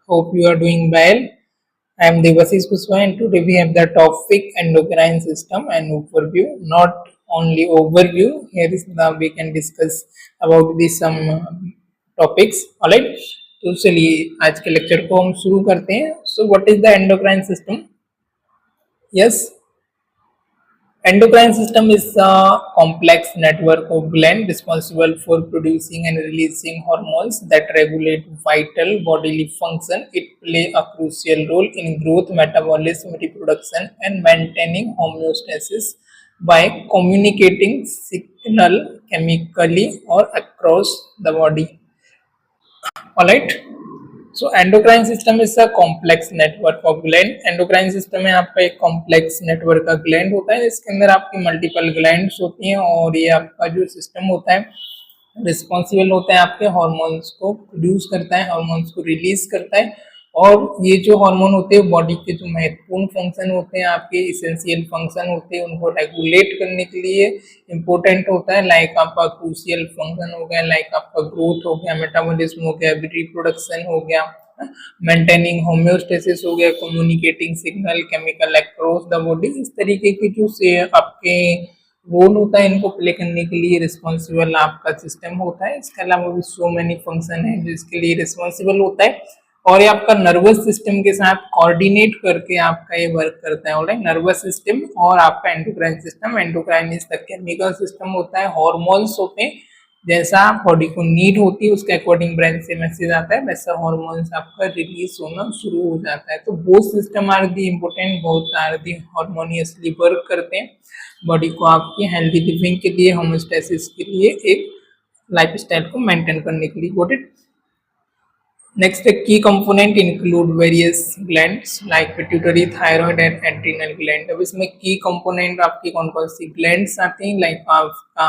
Hope you are doing well. I am Devashish Kushwaha and today we have the topic endocrine system and overview. Not only overview, here is the we can discuss about this some topics. Alright. तो चलिए आज के lecture को हम शुरू करते हैं. So what is the endocrine system? Yes. Endocrine system is a complex network of glands responsible for producing and releasing hormones that regulate vital bodily function. It plays a crucial role in growth, metabolism, reproduction, and maintaining homeostasis by communicating signal chemically or across the body. Alright. So endocrine system is a complex network of gland. Endocrine system में आपका एक complex network का gland होता है जिसके अंदर आपकी multiple glands होती हैं और ये आपका जो सिस्टम होता है रिस्पॉन्सिबल होता है आपके हार्मोन्स को प्रोड्यूस करता है, हार्मोन्स को रिलीज करता है. और ये जो हार्मोन होते हैं बॉडी के जो महत्वपूर्ण फंक्शन होते हैं आपके इसेंशियल फंक्शन होते हैं उनको रेगुलेट करने के लिए इम्पोर्टेंट होता है. लाइक आपका क्रूशियल फंक्शन हो गया, लाइक आपका ग्रोथ हो गया, मेटाबॉलिज्म हो गया, रिप्रोडक्शन हो गया, मेंटेनिंग होम्योस्टेसिस हो गया, communicating signal chemical across the body. इस तरीके की जो से आपके रोल होता है इनको प्ले करने के लिए रिस्पॉन्सिबल आपका सिस्टम होता है. इसके अलावा भी सो मेनी फंक्शन है जिसके लिए रिस्पॉन्सिबल होता है और ये आपका नर्वस सिस्टम के साथ कोऑर्डिनेट करके आपका ये वर्क करता है. ऑलराइट, नर्वस सिस्टम और आपका endocrine system. Endocrine is the chemical system होता है, हार्मोन्स होते हैं. जैसा बॉडी को नीड होती है उसके अकॉर्डिंग ब्रेन से मैसेज आता है वैसा हार्मोन्स आपका रिलीज होना शुरू हो जाता है. तो both system are the important, both are the harmoniously work करते हैं बॉडी को आपकी हेल्दी लिविंग के लिए, होमोस्टेसिस के लिए, एक लाइफस्टाइल को मेंटेन करने के लिए. Got it. Next, a key component include various glands like pituitary, thyroid and adrenal gland. अब इसमें key component आपकी कौन कौन सी glands आती हैं, लाइक आपका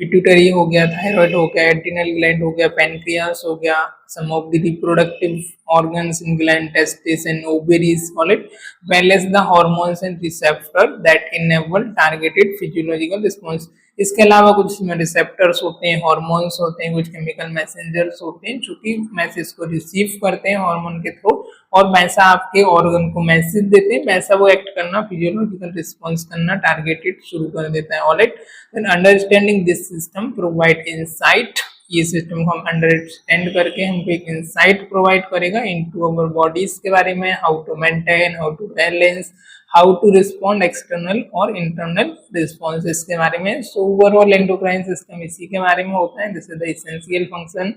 पिट्यूटरी हो गया, थायराइड हो गया, एड्रिनल ग्लैंड हो गया, पैनक्रियास हो गया, some of the reproductive organs in gland, testes and ovaries, call it, well as the hormones and receptor that enable targeted physiological response. इसके अलावा कुछ इसमें रिसेप्टर्स होते हैं, हार्मोन्स होते हैं, कुछ केमिकल मैसेंजर्स होते हैं जो कि मैसेज को रिसीव करते हैं हार्मोन के थ्रू और वैसा आपके ऑर्गन को मैसेज देते हैं, वैसा वो एक्ट करना, फिजियोलॉजिकल रिस्पॉन्स करना, टारगेटेड शुरू कर देता है. Alright, then understanding this system provide insight. ये सिस्टम को हम अंडरस्टैंड करके हमको एक इंसाइट प्रोवाइड करेगा इनटू अवर बॉडीज के बारे में, how to maintain, how to balance, how to respond external और इंटरनल रिस्पॉन्सेस के बारे में. सो ओवरऑल एंडोक्राइन सिस्टम इसी के बारे में होता है. This is the essential function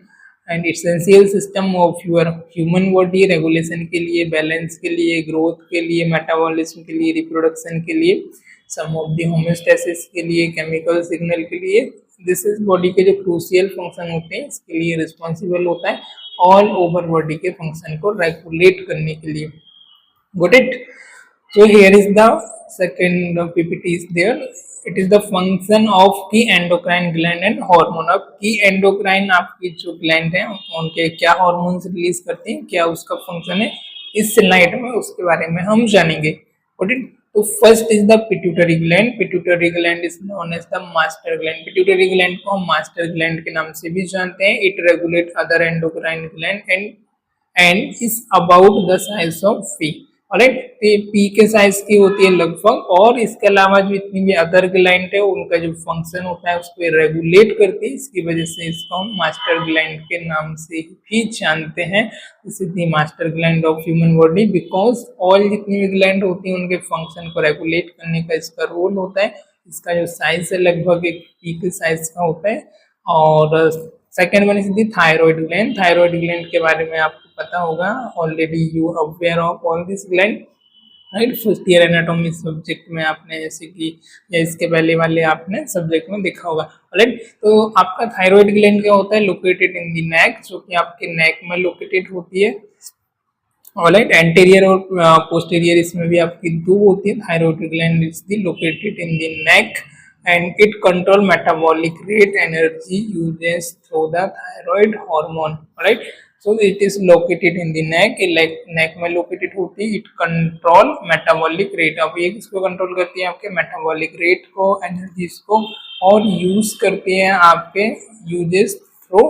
and essential system of your human body. Regulation के लिए, बैलेंस के लिए, ग्रोथ के लिए, मेटाबॉलिज्म के लिए, रिप्रोडक्शन के लिए, सम ऑफ द होम्योस्टेसिस के लिए, केमिकल सिग्नल के लिए. दिस इज बॉडी के जो क्रूशियल फंक्शन होते हैं इसके लिए रिस्पॉन्सिबल होता है ऑल ओवर बॉडी के फंक्शन को रेगुलेट करने के लिए. Got it. So here is the second PPT is there. It is the function of key endocrine gland and hormone. अब key endocrine आपकी जो gland है उनके क्या hormones रिलीज करते हैं, क्या उसका फंक्शन है, इस स्लाइड में उसके बारे में हम जानेंगे. तो first is the pituitary gland. Pituitary gland is known as the master gland. Pituitary gland को हम मास्टर ग्लैंड के नाम से भी जानते हैं. It regulate other endocrine gland and is about the size of P. Alright, P के size की होती है लगभग और इसके अलावा जो इतनी भी अदर ग्लैंड है उनका जो फंक्शन होता है उसको रेगुलेट करती है. इसकी वजह से इसको हम मास्टर ग्लैंड के नाम से भी जानते हैं. This is the master gland of human body because all जितनी भी ग्लैंड होती है उनके फंक्शन को रेगुलेट करने का इसका रोल होता है. इसका जो साइज है लगभग एक पी के साइज का होता है. और second one is the thyroid gland. Thyroid gland के बारे में आपको पता होगा, already you aware of all this gland, right. First year anatomy subject में आपने जैसे कि या इसके पहले वाले आपने सब्जेक्ट में देखा होगा. राइट, तो आपका थायराइड ग्लैंड क्या होता है, लोकेटेड इन द नेक, जो कि आपके नेक में लोकेटेड होती है. ऑलराइट, एंटीरियर और पोस्टीरियर इसमें भी आपकी दो होती है. Thyroid gland is the located in the neck and it control metabolic rate, energy uses through the thyroid hormone. Right, so it is located in the neck. like neck में located होती है. it control metabolic rate. अब ये किसको control करती है, आपके metabolic rate को, एनर्जीज को, और यूज करती है आपके uses through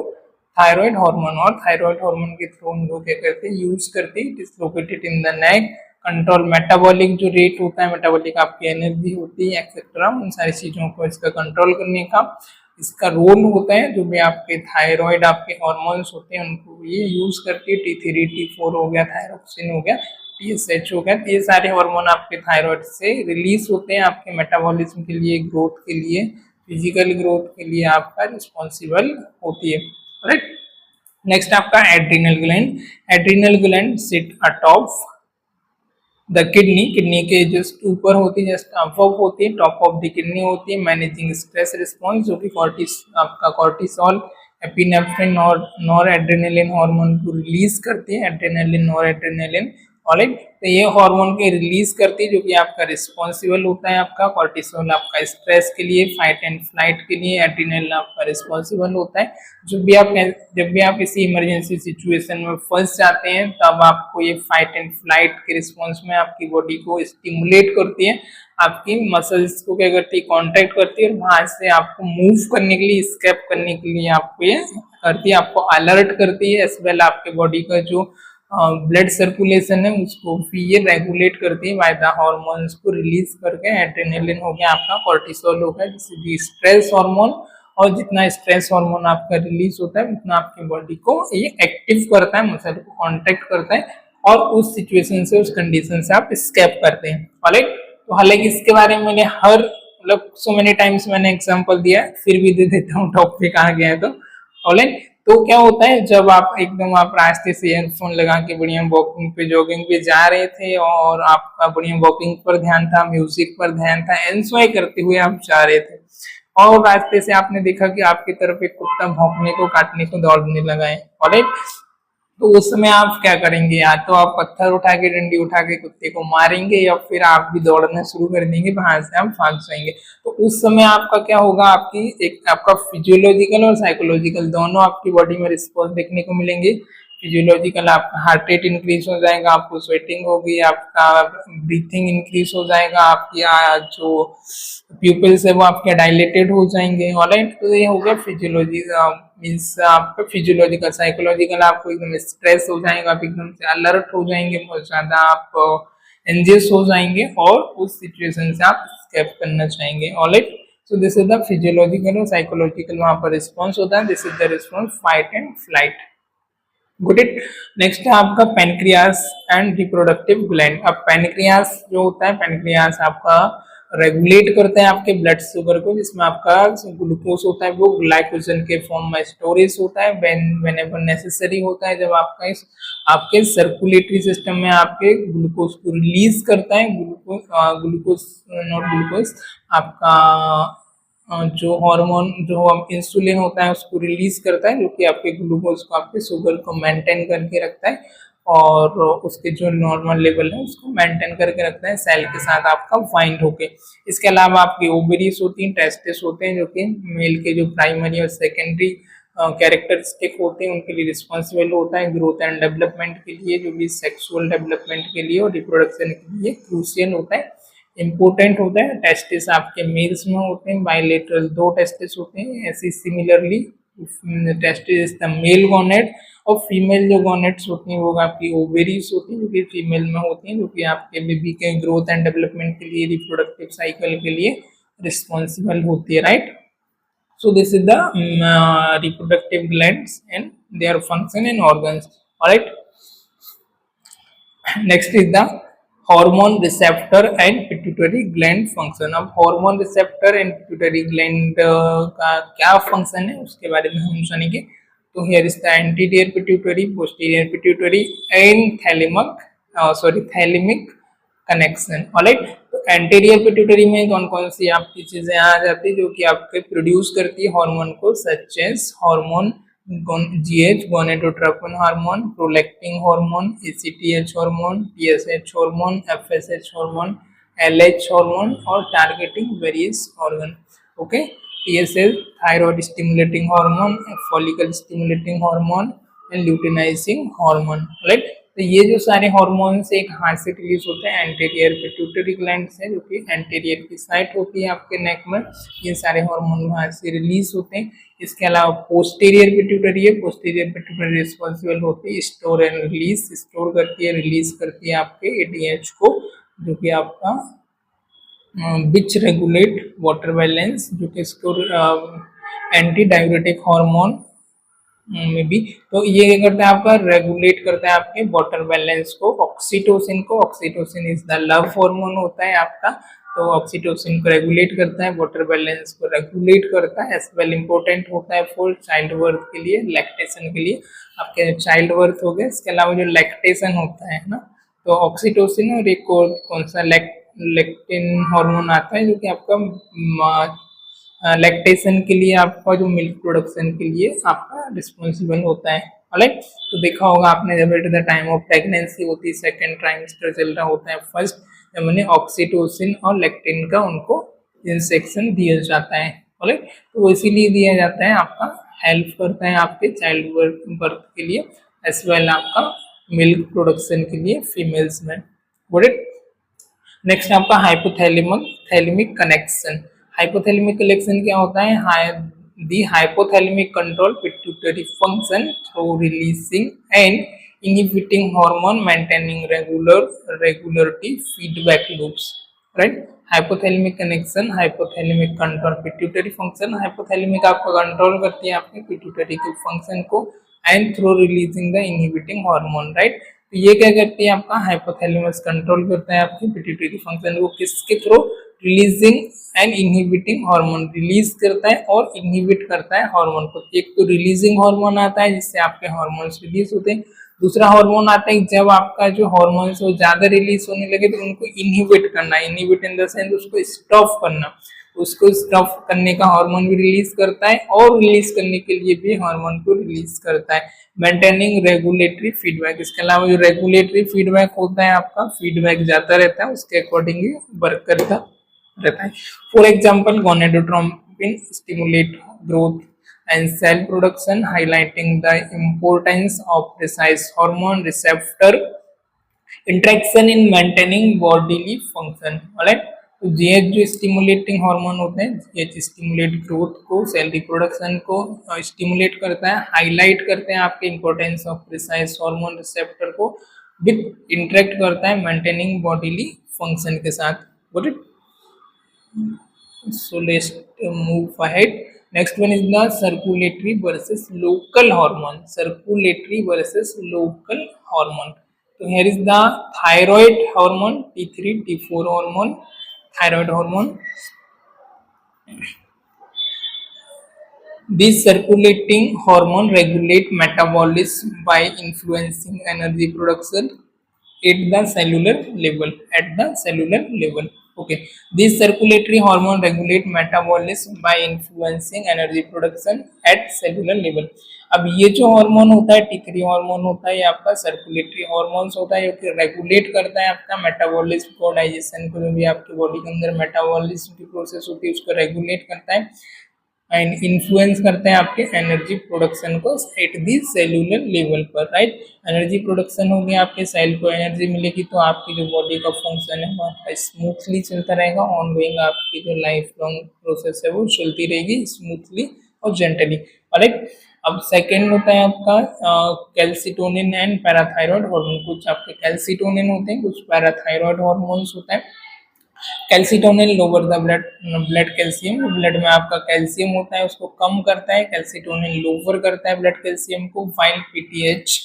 थायराइड हार्मोन, और थायराइड हार्मोन के थ्रू उनको क्या करते हैं, यूज करते हैं। It is located in the neck, control metabolic जो रेट होता है, मेटाबॉलिक आपकी एनर्जी होती है एक्सेट्रा, उन सारी चीजों को इसका कंट्रोल करने का इसका रोल होता है। जो भी आपके थायराइड आपके हार्मोन्स होते हैं उनको ये यूज करती है। T3 T4 हो गया, थायरोक्सिन हो गया, TSH हो गया, तो ये सारे हार्मोन आपके थायराइड से रिलीज होते हैं आपके मेटाबॉलिज्म के लिए, ग्रोथ के लिए, फिजिकल ग्रोथ के लिए आपका रिस्पॉन्सिबल होती है, राइट। नेक्स्ट आपका adrenal gland. Adrenal gland sit atop the kidney, kidney के जस्ट ऊपर होती है, जस्ट अबव होती है, टॉप ऑफ द किडनी होती है। मैनेजिंग स्ट्रेस रिस्पॉन्स, जो कि आपका कॉर्टिसोल, एपिनेफ्रिन और नॉर एड्रेनालिन हार्मोन को रिलीज करती है, एड्रेनालिन नॉर एड्रेनालिन, ऑलराइट। तो ये हार्मोन के रिलीज करती है जो कि आपका रिस्पॉन्सिबल होता है। आपका कॉर्टिसोल आपका स्ट्रेस के लिए, फाइट एंड फ्लाइट के लिए, एड्रेनल आपका रिस्पॉन्सिबल होता है। जब भी आप किसी इमरजेंसी सिचुएशन में फंस जाते हैं तब आपको ये फाइट एंड फ्लाइट के रिस्पॉन्स में आपकी बॉडी को स्टिमुलेट करती है, आपकी मसल्स को क्या करती है, कॉन्ट्रैक्ट करती है, और वहां से आपको मूव करने के लिए, स्केप करने के लिए आपको ये करती है, आपको अलर्ट करती है। एज वेल आपके बॉडी का जो ब्लड सर्कुलेशन है उसको भी ये रेगुलेट करती है बाय द हार्मोन्स को रिलीज करके। एड्रेनालिन हो गया आपका, कॉर्टिसोल हो गया, जिससे स्ट्रेस हार्मोन, और जितना स्ट्रेस हार्मोन आपका रिलीज होता है उतना आपकी बॉडी को ये एक्टिव करता है, मसल को कॉन्ट्रैक्ट करता है, और उस सिचुएशन से, उस कंडीशन से आप स्केप करते हैं, ऑलराइट। तो हालांकि इसके बारे में मैंने हर मतलब सो मेनी टाइम्स मैंने एग्जांपल दिया, फिर भी दे देता हूँ टॉपिक आ गया है तो, ऑलराइट। तो क्या होता है, जब आप एकदम आप रास्ते से ईयरफोन लगा के बढ़िया वॉकिंग पे, जॉगिंग पे जा रहे थे और आपका बढ़िया वॉकिंग पर ध्यान था, म्यूजिक पर ध्यान था, एंजॉय करते हुए आप जा रहे थे, और रास्ते से आपने देखा कि आपकी तरफ एक कुत्ता भौंकने को, काटने को दौड़ने लगा है, ऑलराइट। तो उस समय आप क्या करेंगे, या तो आप पत्थर उठा के, डंडी उठा के कुत्ते को मारेंगे, या फिर आप भी दौड़ना शुरू कर देंगे, वहां से आप भाग जाएंगे। तो उस समय आपका क्या होगा, आपका फिजियोलॉजिकल और साइकोलॉजिकल दोनों आपकी बॉडी में रिस्पॉन्स देखने को मिलेंगे। फिजियोलॉजिकल आपका हार्ट रेट इंक्रीज हो जाएगा, आपको स्वेटिंग होगी, आपका ब्रीथिंग इंक्रीज हो जाएगा, आपकी जो प्यूपिल्स है वो आपके डायलेटेड हो जाएंगे, ऑलराइट। तो ये हो गया फिजियोलॉजी, मीन्स आपका फिजियोलॉजिकल। साइकोलॉजिकल आपको एकदम स्ट्रेस हो जाएगा, आप एकदम से अलर्ट हो जाएंगे, बहुत ज्यादा आप एंजियस हो जाएंगे, और उस सिचुएशन से आप स्केप करना चाहेंगे, alright. So this is the physiological और साइकोलॉजिकल वहां पर रिस्पॉन्स होता है। This is the response fight and flight, good it. Next है आपका पेनक्रियास एंड रिप्रोडक्टिव ग्लैंड। अब पेनक्रियास जो होता है, पेनक्रियास आपका रेगुलेट करते हैं आपके ब्लड शुगर को, जिसमें आपका ग्लूकोज होता है वो ग्लाइकोजन के फॉर्म में स्टोरेज होता है व्हेनेवर नेसेसरी होता है, जब आपका आपके सर्कुलेटरी सिस्टम में आपके ग्लूकोज को रिलीज करता है। ग्लूकोज नॉट ग्लूकोज, आपका जो हार्मोन, जो इंसुलिन होता है उसको रिलीज करता है, जो कि आपके ग्लूकोज को, आपके शुगर को मेंटेन करके रखता है, और उसके जो नॉर्मल लेवल है उसको मेंटेन करके रखता है सेल के साथ आपका बाइंड होके। इसके अलावा आपकी ओवरीज होती हैं, टेस्टिस होते हैं, जो कि मेल के जो प्राइमरी और सेकेंडरी कैरेक्टरिस्टिक होते हैं उनके लिए रिस्पॉन्सिबल होता है, ग्रोथ एंड डेवलपमेंट के लिए, जो भी सेक्सुअल डेवलपमेंट के लिए और रिप्रोडक्शन के लिए क्रूशियल होता है, इम्पोर्टेंट होता है। टेस्टिस आपके मेल्स में होते हैं, बाइलेटरल 2 टेस्टिस होते हैं। ऐसी सिमिलरली टेस्टिस द मेल गोनेट, और फीमेल जो गोनेट्स होती हैं वो आपकी ओवेरीज होती हैं, जो कि फीमेल में होती हैं, जो कि आपके बेबी के ग्रोथ एंड डेवलपमेंट के लिए, रिप्रोडक्टिव साइकिल के लिए रिस्पॉन्सिबल होती है, right. So this is the reproductive glands and their function and organs, alright. Next is the hormone receptor and pituitary gland function. अब hormone receptor and pituitary gland का क्या function है उसके बारे में हम जानेंगे। तो here is the anterior pituitary, posterior pituitary and thalamic connection, alright. तो एंटीरियर पिट्यूटरी में कौन कौन सी आपकी चीजें आ जाती है जो कि आपके प्रोड्यूस करती है हार्मोन को, such as hormone GH gonadotropin hormone, prolactin hormone, ACTH hormone, TSH hormone, FSH hormone, LH hormone, और targeting various organ, okay. TSH thyroid stimulating hormone, follicle stimulating hormone and luteinizing hormone, right. तो ये जो सारे hormones एक हाथ से release होते हैं एंटीरियर पिट्यूटरी ग्लैंड से, जो कि एंटीरियर की साइट होती है आपके नेक में, ये सारे हार्मोन वहां से रिलीज होते हैं। इसके अलावा पोस्टीरियर पिट्यूटरी है, पोस्टीरियर पिट्यूटरी रिस्पॉन्सिबल होती है स्टोर एंड रिलीज, स्टोर करती है रिलीज करती है आपके एडीएच को, जो कि आपका विच रेगुलेट वाटर बैलेंस, जो कि स्टोर एंटी डाययूरेटिक हार्मोन में भी। तो ये क्या करता है आपका रेगुलेट करता है आपके वाटर बैलेंस को, ऑक्सीटोसिन को। Oxytocin is the love hormone होता है आपका, तो ऑक्सीटोसिन को रेगुलेट करता है, वाटर बैलेंस को रेगुलेट करता है। एज वेल इम्पोर्टेंट होता है फॉर चाइल्ड बर्थ के लिए, लैक्टेशन के लिए, आपके चाइल्ड बर्थ हो गए। इसके अलावा जो लैक्टेशन होता है ना, तो ऑक्सीटोसिन और एक और कौन सा लेक्टिन हार्मोन आता है, जो कि आपका लैक्टेशन के लिए, आपका जो मिल्क प्रोडक्शन के लिए आपका रिस्पॉन्सिबल होता है। राइट, तो देखा होगा आपने जब at the time of pregnancy होती है, सेकेंड ट्राइमेस्टर चल रहा होता है, फर्स्ट, जब मैंने ऑक्सीटोसिन और लेक्टिन का उनको इंजेक्शन दिया जाता है। राइट, तो वो इसीलिए दिया जाता है, आपका हेल्प करता है आपके चाइल्ड बर्थ के लिए, एज वेल आपका मिल्क प्रोडक्शन के लिए फीमेल्स में। Got it. नेक्स्ट आपका हाइपोथैलेमिक कनेक्शन। हाइपोथैलेमिक कनेक्शन क्या होता है? The hypothalamic control pituitary function through releasing and inhibiting hormone maintaining regularity feedback loops. Right, hypothalamic connection, hypothalamic control pituitary function. Hypothalamic आपको control करती है आपके pituitary के function को, and through releasing the inhibiting hormone. Right, तो ये क्या करती है आपका हाइपोथैलेमस कंट्रोल करता है आपके पिट्यूटरी फंक्शन को, किसके through? Releasing and inhibiting hormone, release करता है और इनहिबिट करता है हार्मोन को। एक तो रिलीजिंग हार्मोन आता है जिससे आपके हार्मोन्स रिलीज होते हैं, दूसरा हार्मोन आता है जब आपका जो हार्मोन्स वो ज्यादा रिलीज होने लगे तो उनको इनहिबिट करना, इनहिबिट इन द सेंस उसको स्टॉप करना, उसको स्टॉप करने का हार्मोन भी रिलीज करता है और रिलीज करने के लिए भी हार्मोन को रिलीज करता है। मेंटेनिंग रेगुलेटरी फीडबैक, इसके अलावा जो रेगुलेटरी फीडबैक होता है आपका, फीडबैक जाता रहता है, उसके अकॉर्डिंग ही वर्क करता रहता है। For example gonadotropin stimulate growth and cell production, highlighting the importance of precise hormone receptor interaction in maintaining bodily function। alright, तो ये जो स्टिमुलेटिंग हार्मोन होते हैं, ये स्टिमुलेट ग्रोथ को, सेल रिप्रोडक्शन को स्टिमुलेट करता है, हाईलाइट करते हैं आपके importance of precise hormone receptor को, विद इंटरेक्ट करता है मेंटेनिंग बॉडीली फंक्शन के साथ। Good it. So let's move ahead. Next one is the circulatory versus local hormone. Circulatory versus local hormone. So here is the thyroid hormone, T3, T4 hormone, thyroid hormone. This circulating hormone regulate metabolism by influencing energy production at the cellular level. At the cellular level. Okay, this circulatory hormone regulate metabolism by influencing energy production at cellular level। अब ये जो hormone होता है T3 hormone होता है, ये आपका circulatory hormones होता है, जो कि रेगुलेट करता है आपका मेटाबॉलिज्म को, डाइजेशन को, जो भी आपकी बॉडी के अंदर मेटाबॉलिज्म की प्रोसेस होती है उसको रेगुलेट करता है एंड इन्फ्लुएंस करते हैं आपके एनर्जी प्रोडक्शन को एट दी सेलुलर लेवल पर। राइट, एनर्जी प्रोडक्शन होगी, आपके सेल को एनर्जी मिलेगी तो आपकी जो बॉडी का फंक्शन है वो आपका स्मूथली चलता रहेगा, ऑन गोइंग आपकी जो लाइफ लॉन्ग प्रोसेस है वो चलती रहेगी स्मूथली और जेंटली। राइट, अब सेकेंड होता है आपका कैल्सिटोनिन एंड पैराथायरॉयड हार्मोन। कुछ आपके कैल्सिटोनिन होते हैं, कुछ पैराथायरॉयड हार्मोन्स होता है। Calcitonin lower the blood calcium, blood में आपका कैल्शियम होता है उसको कम करता है, कैल्सिटोनिन लोअर करता है ब्लड कैल्शियम को, वाइल पीटीएच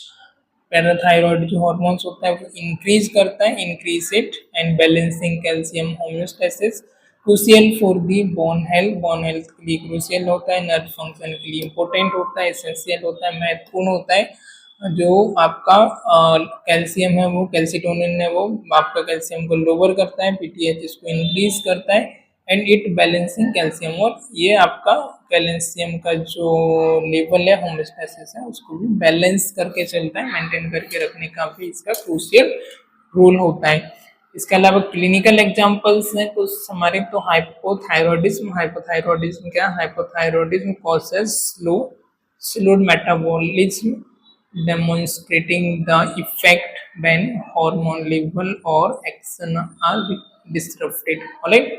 पैराथायरॉयड जो हार्मोन्स होता है वो इंक्रीज करता है, increase it and balancing calcium homeostasis, crucial for the bone health के लिए क्रूशियल होता है, नर्व फंक्शन के लिए इंपॉर्टेंट होता है, एसेंशियल होता है, महत्वपूर्ण होता है। जो आपका कैल्शियम है वो, कैल्सिटोनिन है वो आपका कैल्शियम को लोअर करता है, पीटीएच इसको इंक्रीज करता है एंड इट बैलेंसिंग कैल्शियम, और ये आपका कैल्शियम का जो लेवल है होम्योस्टेसिस है उसको भी बैलेंस करके चलता है, मेंटेन करके रखने का भी इसका क्रूशियल रोल होता है। इसके अलावा क्लिनिकल एग्जांपल्स हैं कुछ हमारे, तो हाइपोथायरॉयडिज्म। हाइपोथायरॉयडिज्म क्या? Hypothyroidism causes slow metabolism demonstrating the effect when hormone level or action are disrupted. Alright.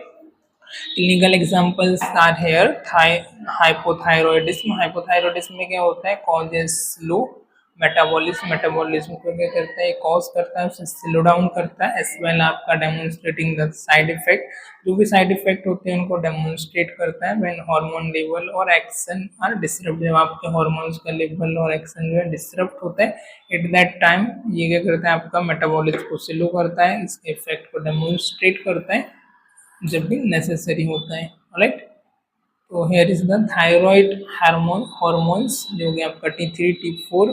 Clinical examples are here. Hypothyroidism. Hypothyroidism में क्या होता है? Causes slow metabolism. Metabolism को क्या करता है? Cause करता है, उसे स्लो डाउन करता है. As well आपका demonstrating the side effect. जो भी साइड इफेक्ट होते हैं उनको डेमोन्स्ट्रेट करता है व्हेन हार्मोन लेवल और एक्शन आर डिस्टर्ब. जब आपके हार्मोन्स का लेवल और एक्शन जो है डिस्टर्ब होता है, एट दैट टाइम ये क्या करता है? आपका मेटाबॉलिज्म को स्लो करता है, इसके इफेक्ट को डेमोन्स्ट्रेट करता है जब भी नेसेसरी होता है. राइट. तो here is the thyroid hormones जो कि आपका T3 T4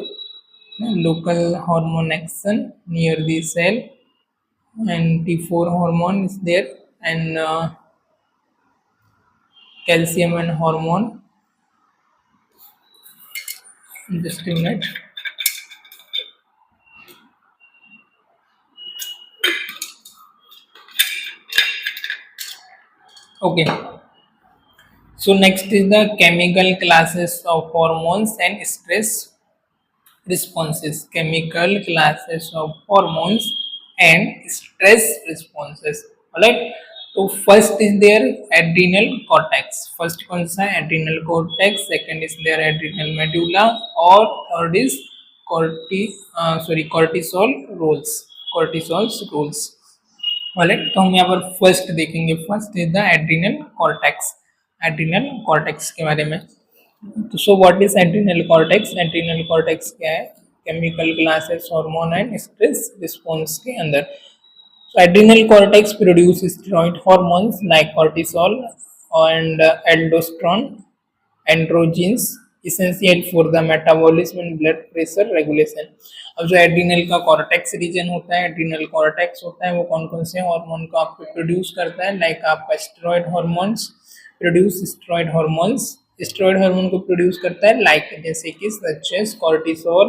local hormone action near the cell and T4 hormone is there and calcium and hormone. Just a minute. Okay, so next is the chemical classes of hormones and stress responses. Chemical classes of hormones and stress responses. Alright. तो first is there adrenal cortex. First कौन सा है? Adrenal cortex. Second is there adrenal medulla और third is cortisol roles. Alright. तो हम यहाँ पर first देखेंगे. First is the adrenal cortex के बारे में. तो so what is adrenal cortex? Adrenal cortex क्या है? Chemical classes hormone and stress response के अंदर. So adrenal cortex produce steroid hormones like cortisol and aldosterone, androgens, essential for the metabolism and blood pressure regulation. अब जो adrenal का cortex reason होता है, adrenal cortex होता है, वो कौन कौन से हार्मोन को आपको प्रोड्यूस करता है? लाइक आपका स्टेरॉइड हार्मोन को प्रोड्यूस करता है, लाइक जैसे कि such as cortisol,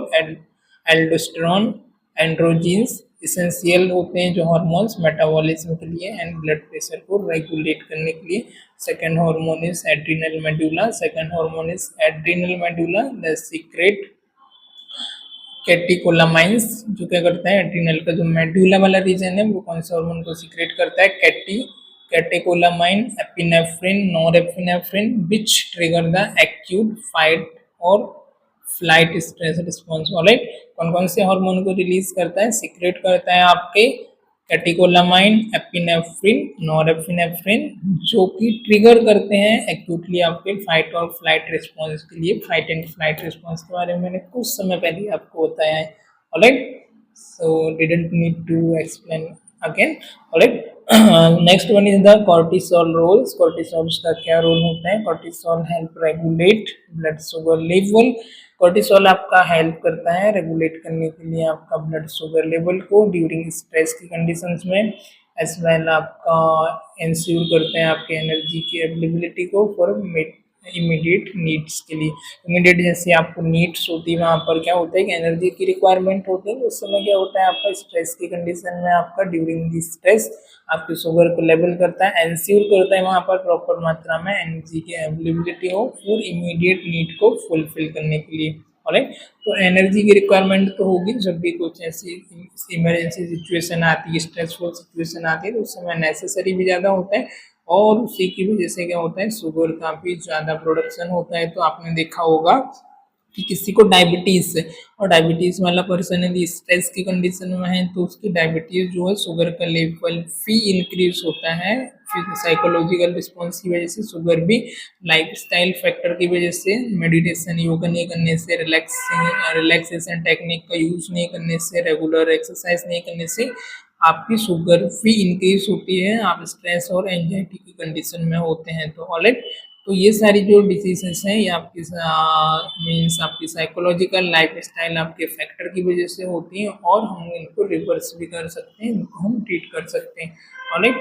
aldosterone, androgens. Essential होते हैं जो हार्मोन्स मेटाबॉलिज्म के लिए एंड ब्लड प्रेशर को रेगुलेट करने के लिए. Second hormone is adrenal medulla. The secrete catecholamines जो क्या करता है? एड्रिनल का जो मेडुला वाला रीजन है वो कौन सा हार्मोन को सीक्रेट करता है? Catecholamine, epinephrine, norepinephrine, which trigger the acute fight और फ्लाइट स्ट्रेस रिस्पॉन्स. ऑलराइट. कौन कौन से हार्मोन को रिलीज करता है? सीक्रेट करता है आपके कैटेकोलामाइन, एपिनेफ्रिन, नॉरएपिनेफ्रिन, जो कि ट्रिगर करते हैं एक्यूटली आपके फाइट और फ्लाइट रिस्पॉन्स के लिए. फाइट एंड फ्लाइट रिस्पॉन्स के बारे में मैंने कुछ समय पहले आपको बताया है. Alright. So didn't need to explain again. Alright. Next one is the cortisol roles. Cortisols का क्या रोल होता है? Cortisol help regulate blood sugar level. Cortisol आपका हेल्प करता है रेगुलेट करने के लिए आपका ब्लड शुगर लेवल को ड्यूरिंग स्ट्रेस की कंडीशंस में. एज वेल आपका इंश्योर करते हैं आपके एनर्जी की अवेलेबिलिटी को फॉर इमीडिएट नीड्स के लिए. इमीडिएट जैसे आपको नीड्स होती है वहाँ पर क्या होता है कि एनर्जी की रिक्वायरमेंट होती है. उस समय क्या होता है? आपका स्ट्रेस की कंडीशन में आपका ड्यूरिंग दी स्ट्रेस आपके शुगर को लेवल करता है, इंश्योर करता है वहाँ पर प्रॉपर मात्रा में एनर्जी की अवेलेबिलिटी हो फॉर इमीडिएट नीड को फुलफिल करने के लिए. ऑलराइट. तो एनर्जी की रिक्वायरमेंट तो होगी जब भी कुछ ऐसी इमरजेंसी सिचुएशन आती है, स्ट्रेसफुल सिचुएशन आती है, तो उस समय नेसेसरी भी ज़्यादा होता है और उसी की वजह से क्या होता है? शुगर का भी ज़्यादा प्रोडक्शन होता है. तो आपने देखा होगा कि किसी को डायबिटीज़ है और डायबिटीज़ वाला पर्सन यदि स्ट्रेस की कंडीशन में है तो उसकी डायबिटीज़ जो है शुगर का लेवल भी इंक्रीज होता है. फिर साइकोलॉजिकल रिस्पॉन्स की वजह से शुगर भी, लाइफस्टाइल फैक्टर की वजह से, मेडिटेशन योगा नहीं करने से, रिलैक्सेशन टेक्निक का यूज़ नहीं करने से, रेगुलर एक्सरसाइज नहीं करने से आपकी शुगर भी इंक्रीज होती है. आप स्ट्रेस और एंजाइटी की कंडीशन में होते हैं. तो ऑलराइट. तो ये सारी जो डिसीजेस हैं ये आपकी मीन्स आपकी साइकोलॉजिकल लाइफस्टाइल आपके फैक्टर की वजह से होती हैं और हम इनको रिवर्स भी कर सकते हैं, इनको हम ट्रीट कर सकते हैं. ऑलराइट.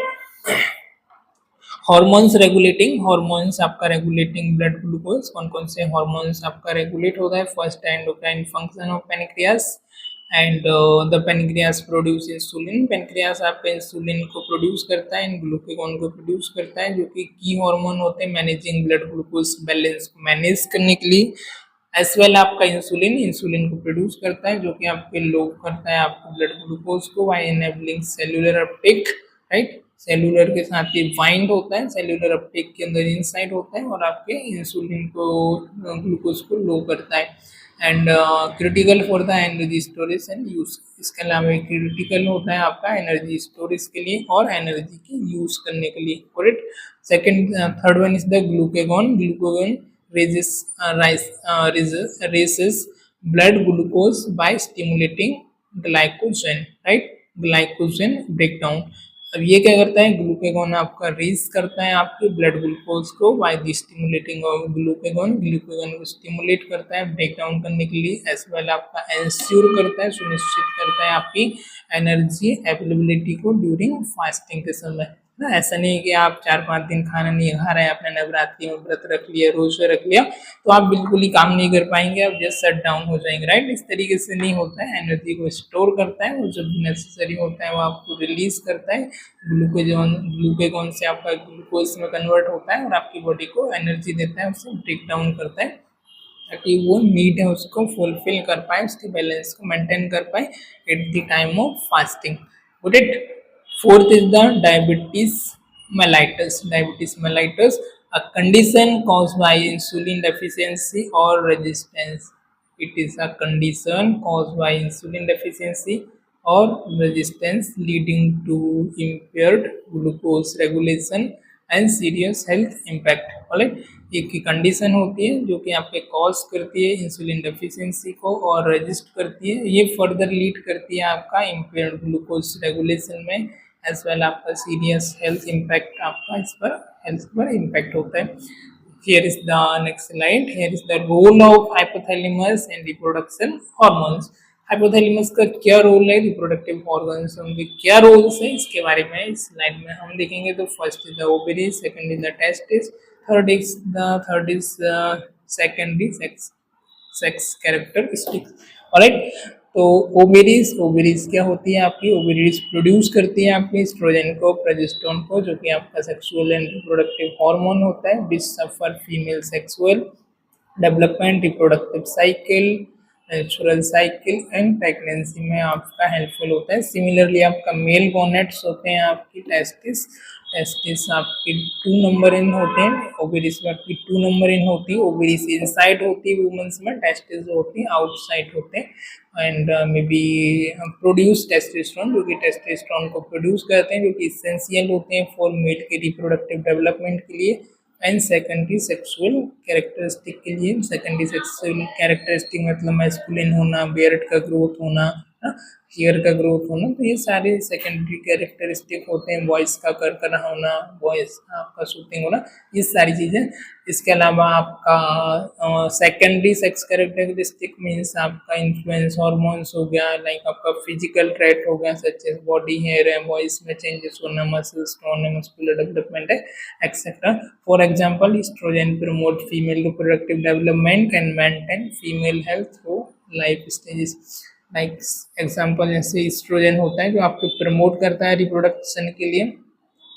हार्मोन्स आपका रेगुलेटिंग ब्लड ग्लूकोज. कौन कौन से हार्मोन्स आपका रेगुलेट होता है? First endocrine function of pancreas and the pancreas produce insulin. Pancreas आपका इंसुलिन को प्रोड्यूस करता है, इन ग्लूकागॉन को प्रोड्यूस करता है जो कि की हार्मोन होते हैं मैनेजिंग ब्लड ग्लूकोज बैलेंस को मैनेज करने के लिए. एज वेल आपका इंसुलिन इंसुलिन को प्रोड्यूस करता है जो कि आपके लो करता है आपको ब्लड ग्लूकोज को by enabling cellular uptake, right. Cellular के साथ ये बाइंड होता है, सेल्यूलर अपटेक के अंदर इनसाइड होता है और आपके इंसुलिन को ग्लूकोज को लो करता है and critical for the energy storage and use. इसके अलावा क्रिटिकल होता है आपका एनर्जी स्टोरेज के लिए और एनर्जी की यूज करने के लिए, correct. Second third one is the glucagon. Glucagon raises raises blood glucose by stimulating glycogen, right, glycogen breakdown। अब ये क्या करता है, ग्लूकेगॉन आपका रेज करता है आपके ब्लड ग्लूकोज को by the stimulating of glucagon. Glucagon को स्टिमुलेट करता है ब्रेक डाउन करने के लिए, एज वेल आपका एंश्योर करता है, सुनिश्चित करता है आपकी एनर्जी अवेलेबिलिटी को ड्यूरिंग फास्टिंग के समय ना। ऐसा नहीं कि आप 4-5 दिन खाना नहीं खा रहे हैं, आपने नवरात्रि में व्रत रख लिया, रोजे रख लिया, तो आप बिल्कुल ही काम नहीं कर पाएंगे, आप जस्ट शट डाउन हो जाएंगे, राइट। इस तरीके से नहीं होता है, एनर्जी को स्टोर करता है और जब नेसेसरी होता है वो आपको रिलीज करता है। ग्लूकेगॉन से आपका ग्लूकोज में कन्वर्ट होता है और आपकी बॉडी को एनर्जी देता है, उसे ब्रेक डाउन करता है ताकि वो नीड है उसको फुलफिल कर पाए, उसके बैलेंस को मेंटेन कर पाए at the time of fasting, good it. Fourth is the diabetes mellitus. Diabetes mellitus, a condition caused by insulin deficiency or resistance. It is a condition caused by insulin deficiency or resistance leading to impaired glucose regulation and serious health impact. Alright, एक condition होती है जो कि आपके cause करती है insulin deficiency को और रजिस्ट करती है, ये फर्दर लीड करती है आपका इम्पेयर्ड ग्लूकोज रेगुलेशन में, एज वेल आपका सीरियस हेल्थ इम्पैक्ट आपका इस पर हेल्थ पर इम्पैक्ट होता है। Here is the next slide. Here is the role of hypothalamus and reproduction hormones. Hypothalamus का क्या रोल है, रिप्रोडक्टिव ऑर्गन्स उनके क्या रोल्स है, इसके बारे में इस स्लाइड में हम देखेंगे। तो first is the ovary, second is the testis, third is secondary sex characteristics, alright. तो ओवेरीज क्या होती है आपकी, ओवेरीज प्रोड्यूस करती है आपकी एस्ट्रोजन को, प्रोजेस्टेरोन को, जो कि आपका सेक्सुअल एंड रिप्रोडक्टिव हार्मोन होता है, which suffer female sexual development, reproductive cycle, natural cycle and pregnancy में आपका हेल्पफुल होता है। सिमिलरली आपका मेल गोनेट्स होते हैं आपकी टेस्टिस, टेस्टिस आपकी 2 नंबर इन होते हैं, ओवेरीज में आपकी 2 नंबर इन होती है, ओवेरीज इनसाइड होती है वुमेन्स में, टेस्टिस जो होती है आउटसाइड होते हैं and may be produce testosterone, जो कि टेस्टोस्टेरोन को प्रोड्यूस करते हैं, जो कि इसेंशियल होते हैं फॉर मेल के रिप्रोडक्टिव डेवलपमेंट के लिए एंड सेकेंडरी सेक्सुअल कैरेक्टरिस्टिक के लिए। सेकेंडरी सेक्सुअल कैरेक्टरिस्टिक मतलब मैस्कुलिन होना, बियर्ड का ग्रोथ होना, हेयर का ग्रोथ होना, तो ये सारे सेकेंडरी कैरेक्टरिस्टिक होते हैं, वॉइस का कर होना, वॉइस आपका सूथिंग होना, ये सारी चीज़ें। इसके अलावा आपका सेकेंडरी सेक्स कैरेक्टरिस्टिक मीन्स आपका इन्फ्लुएंस हार्मोन्स हो गया, लाइक आपका फिजिकल ट्रेट हो गया सच एज बॉडी हेयर है, वॉइस में चेंजेस होना, मसल्स टोन है, मस्कुलर डेवलपमेंट है, etcetera. For example oestrogen promote female reproductive development and maintain female health through life stages. Like example जैसे एस्ट्रोजन होता है जो आपको प्रमोट करता है रिप्रोडक्शन के लिए,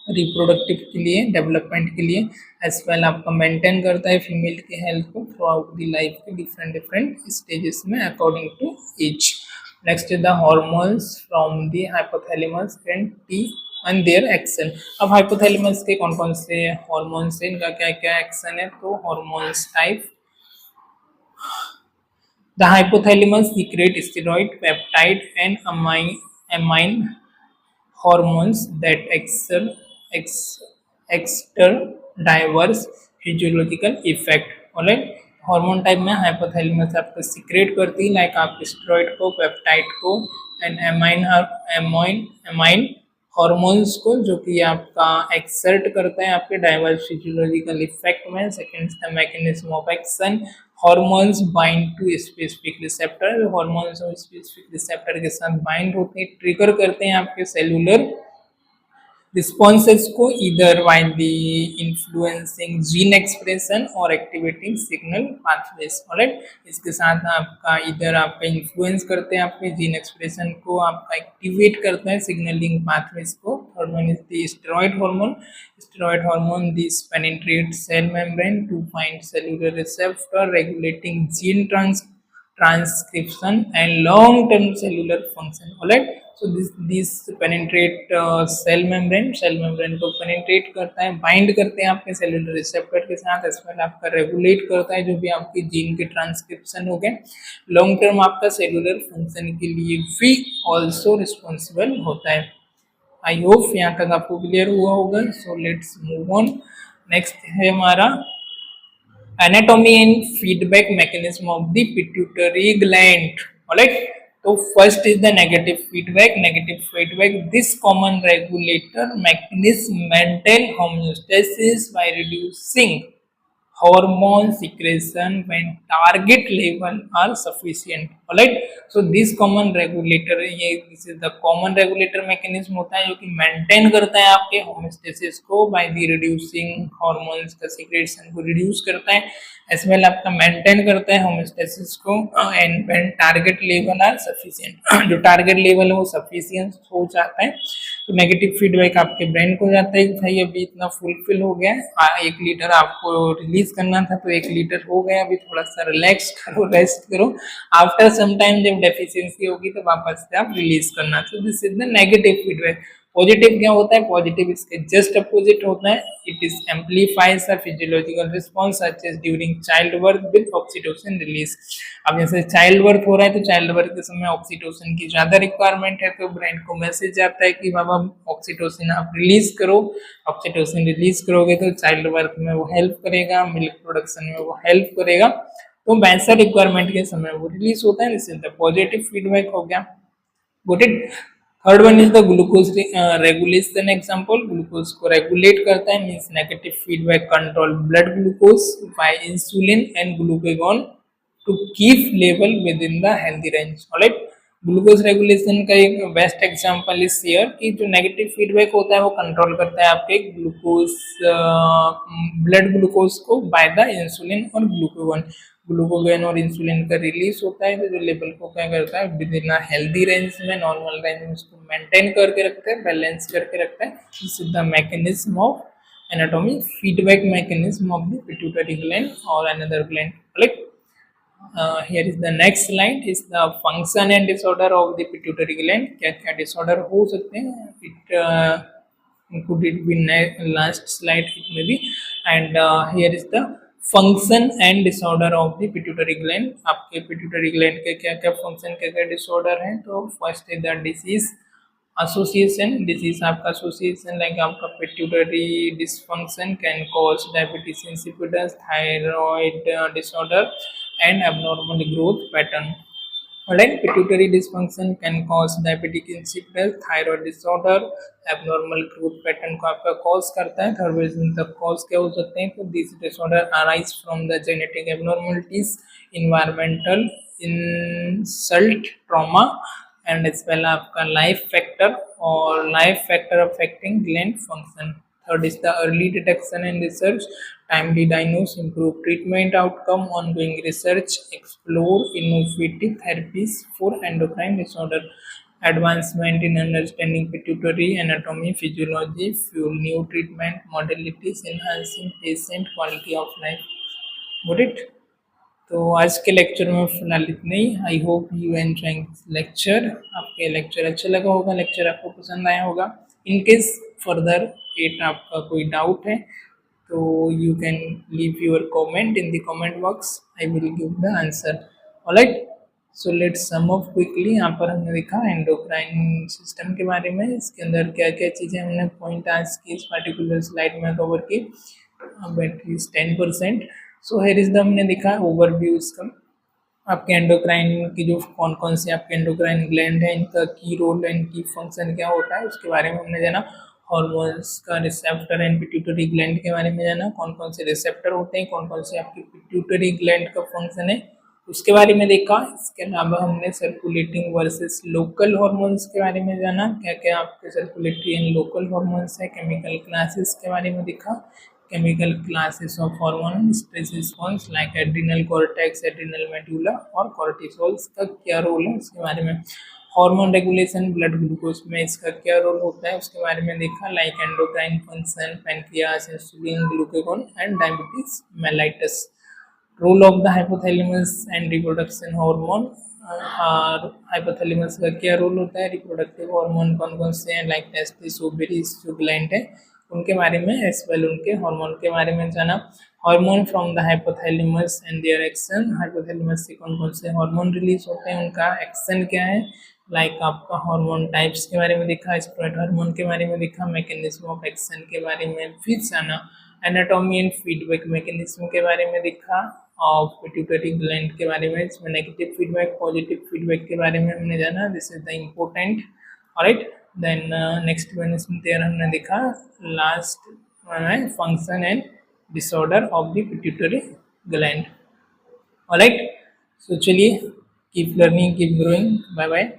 रिप्रोडक्टिव के लिए, डेवलपमेंट के लिए, एज वेल आपका मेंटेन करता है फीमेल के हेल्थ को थ्रू आउट द लाइफ के डिफरेंट स्टेजेस में according to age. Next is the hormones from the hypothalamus and T and their action. अब हाइपोथैलेमस के कौन कौन से हार्मोन्स हैं, इनका क्या क्या एक्शन है, तो hormones type. The hypothalamus secrete steroid, peptide, and amine hormones that exert diverse physiological effect. Alright, hormone type में हाइपोथैलेमस आपको सीक्रेट करती है, लाइक आप स्टेरॉइड को, पेप्टाइड को एंड एमाइन हार्मोन्स को, जो कि आपका एक्सर्ट करता है आपके डाइवर्स फिजियोलॉजिकल इफेक्ट में। Second the mechanism of action, hormones bind to specific receptor, जो हार्मोन्स स्पेसिफिक रिसेप्टर के साथ बाइंड होते हैं, ट्रिगर करते हैं आपके सेलुलर रिस्पॉन्सेस को, इधर by the influencing gene expression और एक्टिवेटिंग सिग्नल पाथवेज। ऑलराइट, इसके साथ आपका इधर आपका इन्फ्लुएंस करते हैं आपके जीन एक्सप्रेशन को, आपका एक्टिवेट करता है सिग्नलिंग पाथवेज को। Third one is the steroid hormone. Steroid hormone, this penetrates cell membrane to find cellular receptor regulating gene transcription and long-term cellular function. Alright, so this penetrate cell membrane को penetrate करता है, bind करते हैं आपके cellular receptor के साथ, as well आपका regulate करता है जो भी आपके जीन के ट्रांसक्रिप्शन हो गए, लॉन्ग टर्म आपका सेलुलर फंक्शन के लिए भी ऑल्सो रिस्पॉन्सिबल होता है. आई होप यहाँ तक आपको क्लियर हुआ होगा. So let's move on. Next है हमारा anatomy and feedback mechanism of the pituitary gland. Alright, so first is the negative feedback. This common regulator mechanism maintain homeostasis by reducing hormone secretion when target level are sufficient. Alright, so this common regulator, ये this is the common regulator mechanism होता है जो कि maintain करता है आपके homeostasis को by the reducing hormones का secretion को reduce करता है, as well आपका maintain करता है homeostasis को and when target level are sufficient. जो target level है वो sufficient हो जाता है तो नेगेटिव फीडबैक आपके ब्रेन को जाता है कि भाई अभी इतना फुलफिल हो गया है, 1 लीटर आपको रिलीज करना था तो 1 लीटर हो गया, अभी थोड़ा सा रिलैक्स करो, रेस्ट करो, आफ्टर सम टाइम जब डेफिशिएंसी होगी तो वापस से आप रिलीज करना. तो this is the negative feedback. Positive क्या होता है? पॉजिटिव इसके जस्ट अपोजिट होता है. It is amplifies the physiological response such as during child birth with oxytocin release. अब जैसे चाइल्ड बर्थ हो रहा है तो चाइल्ड बर्थ के समय ऑक्सीटोसिन की ज्यादा रिक्वायरमेंट है तो ब्रेन को मैसेज आता है कि बाबा ऑक्सीटोसिन आप रिलीज करो. ऑक्सीटोसिन रिलीज करोगे तो चाइल्ड बर्थ में वो हेल्प करेगा, मिल्क प्रोडक्शन में वो हेल्प करेगा, तो वैसा रिक्वायरमेंट के समय वो रिलीज होता है. This is the positive feedback हो गया. Good it. Third one is the glucose regulation example. Glucose को रेगुलेट करता है means negative feedback control blood glucose by insulin and glucagon to keep level with in the healthy range. Alright, glucose regulation का एक best example is here कि जो negative feedback होता है वो कंट्रोल करता है आपके ग्लूकोज ब्लड ग्लूकोज को बाय द इंसुलिन और ग्लूकागॉन और इंसुलिन का रिलीज होता है तो जो लेवल को क्या करता है विद इन हेल्दी रेंज में, नॉर्मल रेंज में उसको मेंटेन करके रखता है, बैलेंस करके रखता है. This is the mechanism of anatomy, feedback mechanism of the pituitary gland और another gland. Right, here is the next slide is the function and disorder of the pituitary gland. क्या क्या disorder हो सकते हैं? Could it be last slide? It may be. And here is the function and disorder of the pituitary gland. आपके pituitary gland के क्या क्या function, क्या क्या disorder हैं? तो first is the disease association. Disease आपका association like आपका pituitary dysfunction can cause diabetes insipidus, thyroid disorder and abnormal growth pattern. Alright, pituitary dysfunction can cause diabetic insipidus, thyroid disorder, abnormal growth pattern को आपका cause करता है. Third reason तक cause क्या हो सकते हैं? तो this disorder arise from the genetic abnormalities, environmental insult, trauma and as well आपका life factor affecting gland function. Third is the early detection and research, timely diagnose, improve treatment outcome, ongoing research, explore innovative therapies for endocrine disorder, advancement in understanding pituitary anatomy, physiology, fuel new treatment modalities, enhancing patient quality of life. Got it? तो आज के lecture में फिलहाल इतना ही. I hope you enjoying this lecture. आपके lecture अच्छा लगा होगा, लेक्चर आपको पसंद आया होगा. इन केस फर्दर एट आपका कोई डाउट है तो you can leave your comment in the comment box. I will give the answer. Alright, so let's sum up quickly. यहाँ पर हमने देखा एंडोक्राइन सिस्टम के बारे में, इसके अंदर क्या क्या चीज़ें हमने पॉइंट आज की इस पर्टिकुलर स्लाइड में कवर की. Battery 10%. So here is the हमने देखा ओवरव्यू इसका, आपके एंडोक्राइन की जो कौन कौन से आपके एंडोक्राइन ग्लैंड है, इनका की रोल एंड की फंक्शन क्या होता है उसके बारे में हमने जाना. हार्मोन्स का रिसेप्टर एंड पिट्यूटरी ग्लैंड के बारे में जाना, कौन कौन से रिसेप्टर होते हैं, कौन कौन से आपके पिट्यूटरी ग्लैंड का फंक्शन है उसके बारे में देखा. इसके अलावा हमने सर्कुलेटिंग वर्सेस लोकल हार्मोन्स के बारे में जाना, क्या क्या आपके सर्कुलेटरी एंड लोकल हार्मोन्स है. केमिकल क्लासेस के बारे में देखा, chemical classes of hormone stress response like adrenal cortex, adrenal medulla और cortisols का क्या रोल है उसके बारे में. हार्मोन रेगुलेशन, ब्लड ग्लूकोज में इसका क्या रोल होता है उसके बारे में देखा, like endocrine function, pancreas, insulin, glucagon and diabetes mellitus. Role of the hypothalamus and reproduction hormone, और हाइपोथैलेमस का क्या रोल होता है, रिप्रोडक्टिव हार्मोन कौन कौन से हैं, लाइक टेस्टिस, ओवरीज, जो ग्लैंड है उनके बारे में, एज वेल उनके हार्मोन के बारे में जाना। Hormone from the hypothalamus and their action, hypothalamus से कौन कौन से हार्मोन रिलीज होते हैं, उनका एक्शन क्या है, लाइक आपका हार्मोन टाइप्स के बारे में देखा, स्टेरॉयड हार्मोन के बारे में देखा, मैकेनिज्म ऑफ एक्शन के बारे में फिर जाना, एनाटॉमी एंड फीडबैक मैकेनिज्म के बारे में देखा, और पिट्यूटरी ग्लैंड के बारे में, इसमें नेगेटिव फीडबैक पॉजिटिव फीडबैक के बारे में हमने जाना, this is the important. Alright, then next mechanism there हमने देखा, last function and disorder of the pituitary gland. Alright, so चलिए, keep learning, keep growing, bye bye.